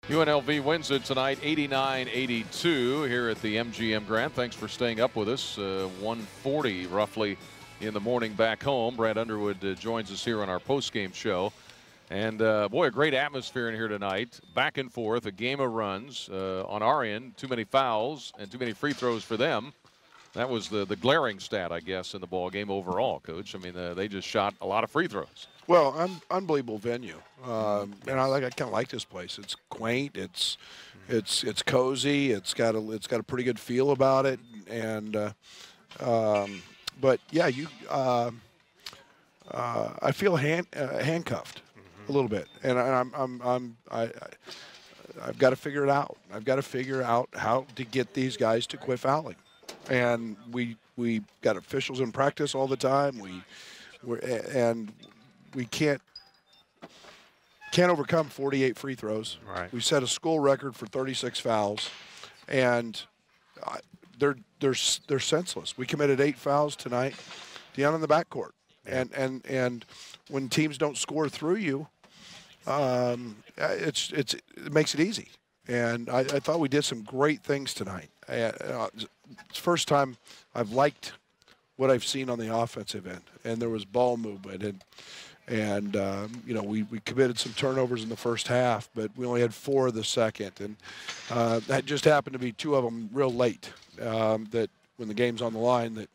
UNLV wins it tonight 89-82 here at the MGM Grand. Thanks for staying up with us. 1:40 roughly in the morning back home. Brad Underwood joins us here on our postgame show. And boy, a great atmosphere in here tonight. Back and forth, a game of runs. On our end, too many fouls and too many free throws for them. That was the glaring stat, I guess, in the ball game overall, Coach. I mean, they just shot a lot of free throws. Well, unbelievable venue, and I kind of like this place. It's quaint, it's cozy, it's got a pretty good feel about it, and but yeah, I feel handcuffed a little bit, and I've got to figure it out. I've got to figure out how to get these guys to quit fouling, and we got officials in practice all the time. We can't overcome 48 free throws. Right. We set a school record for 36 fouls, and they're senseless. We committed 8 fouls tonight. Deon in the backcourt, and when teams don't score through you, it makes it easy. And I thought we did some great things tonight. It's the first time I've liked what I've seen on the offensive end, and there was ball movement, and you know, we committed some turnovers in the first half, but we only had 4 of the second, and that just happened to be 2 of them real late. That when the game's on the line, that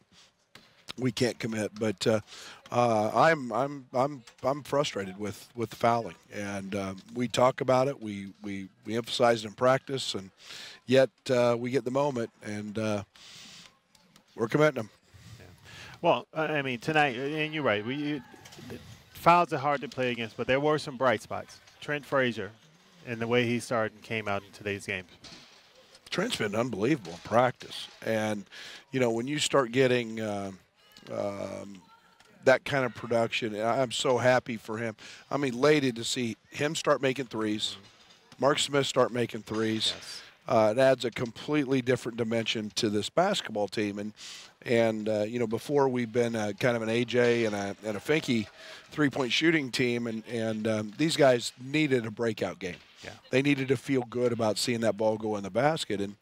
we can't commit. But I'm frustrated with the fouling, and we talk about it. We emphasize it in practice, and yet we get the moment, and we're committing them. Yeah. Well, I mean, tonight, and you're right. Fouls are hard to play against, but there were some bright spots. Trent Frazier, and the way he started and came out in today's game. Trent's been unbelievable in practice, and you know, when you start getting that kind of production, I'm so happy for him. I'm elated to see him start making threes. Mark Smith start making threes. Yes. It adds a completely different dimension to this basketball team, and you know, before we've been kind of an AJ and a Finke three-point shooting team, and these guys needed a breakout game. Yeah. They needed to feel good about seeing that ball go in the basket, and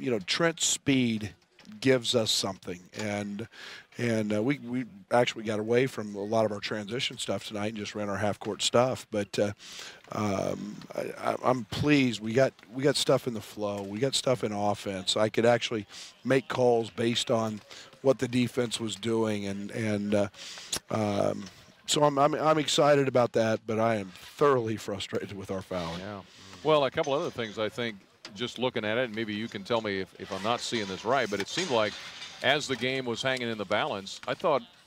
you know, Trent's speed gives us something, and we actually got away from a lot of our transition stuff tonight and just ran our half-court stuff. But I'm pleased. We got stuff in the flow. We got stuff in offense. I could actually make calls based on what the defense was doing, and so I'm excited about that. But I am thoroughly frustrated with our fouling. Yeah. Well, a couple other things I think. Just looking at it, and maybe you can tell me if I'm not seeing this right, but it seemed like as the game was hanging in the balance,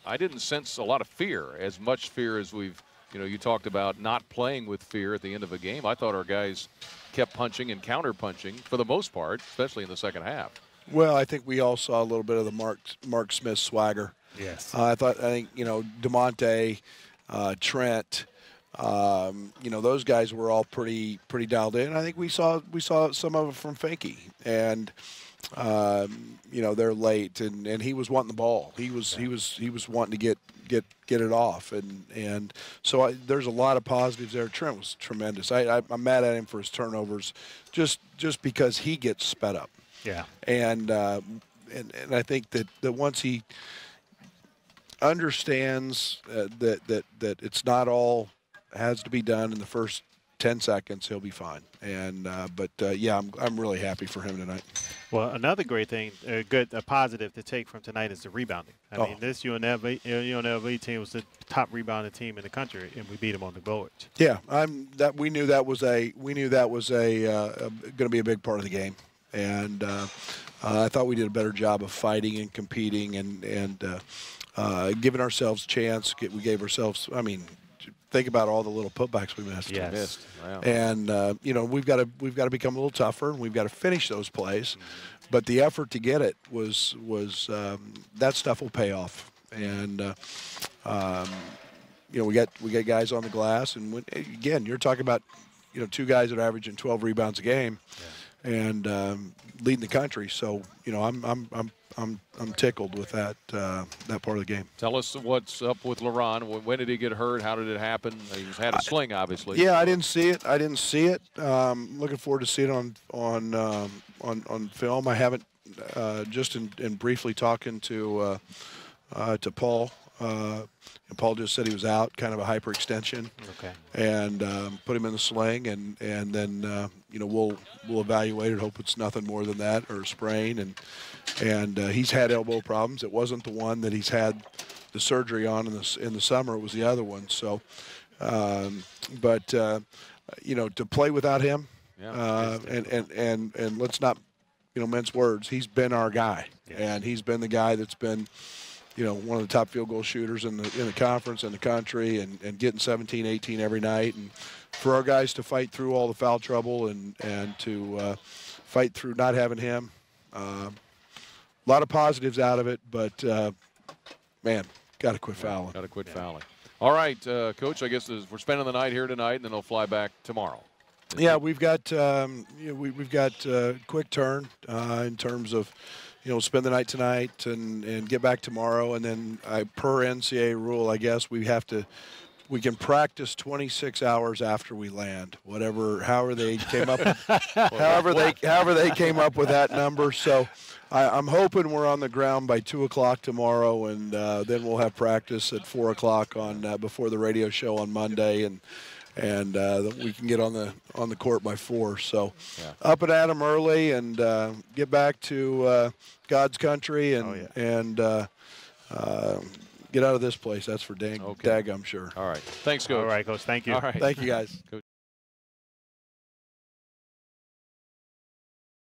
I didn't sense a lot of fear, as much fear as you talked about not playing with fear at the end of a game. I thought our guys kept punching and counter-punching for the most part, especially in the second half. Well, I think we all saw a little bit of the Mark Smith swagger. Yes. I think, you know, DeMonte, Trent, you know, those guys were all pretty dialed in. I think we saw some of it from Finke, and you know, they're late, and he was wanting the ball. He was wanting to get it off, and so there's a lot of positives there. Trent was tremendous. I'm mad at him for his turnovers, just because he gets sped up. Yeah. And I think that once he understands that it's not all has to be done in the first 10 seconds, he'll be fine. And but yeah, I'm really happy for him tonight. Well, another great thing, a positive to take from tonight is the rebounding. I mean, this UNLV team was the top rebounding team in the country, and we beat them on the boards. Yeah, we knew that was going to be a big part of the game, and I thought we did a better job of fighting and competing and giving ourselves a chance. We gave ourselves, I mean, think about all the little putbacks we missed. Yes. Wow. And you know, we've got to become a little tougher, and we've got to finish those plays. But the effort to get it was that stuff will pay off. And you know, we got guys on the glass, and again, you're talking about, you know, 2 guys that are averaging 12 rebounds a game. leading the country. So I'm tickled with that part of the game. Tell us what's up with LaRon. When did he get hurt? How did it happen? He's had a sling, obviously. Yeah, I didn't see it. Looking forward to seeing it on film. I haven't just in briefly talking to Paul. Paul just said he was out, kind of a hyperextension. Okay. And put him in the sling, and then we'll evaluate it. Hope it's nothing more than that or a sprain. And he's had elbow problems. It wasn't the one that he's had the surgery on in the summer. It was the other one. So, but to play without him, and let's not mince words. He's been our guy, and he's been the guy that's been one of the top field goal shooters in the conference and the country, and getting 17, 18 every night. And for our guys to fight through all the foul trouble and to fight through not having him, a lot of positives out of it. But man, got to quit fouling. Got to quit fouling. All right, Coach. I guess we're spending the night here tonight, and then they'll fly back tomorrow. Yeah, we've got we've got quick turn in terms of. Spend the night tonight and get back tomorrow, and then per NCAA rule, I guess we can practice 26 hours after we land. However they came up, however they came up with that number. So I'm hoping we're on the ground by 2 o'clock tomorrow, and then we'll have practice at 4 o'clock on before the radio show on Monday, and we can get on the court by 4. So up and at 'em early and get back to God's country and get out of this place. That's for dag, I'm sure. All right. Thanks, Coach. All right, Coach. Thank you. All right. Thank you, guys.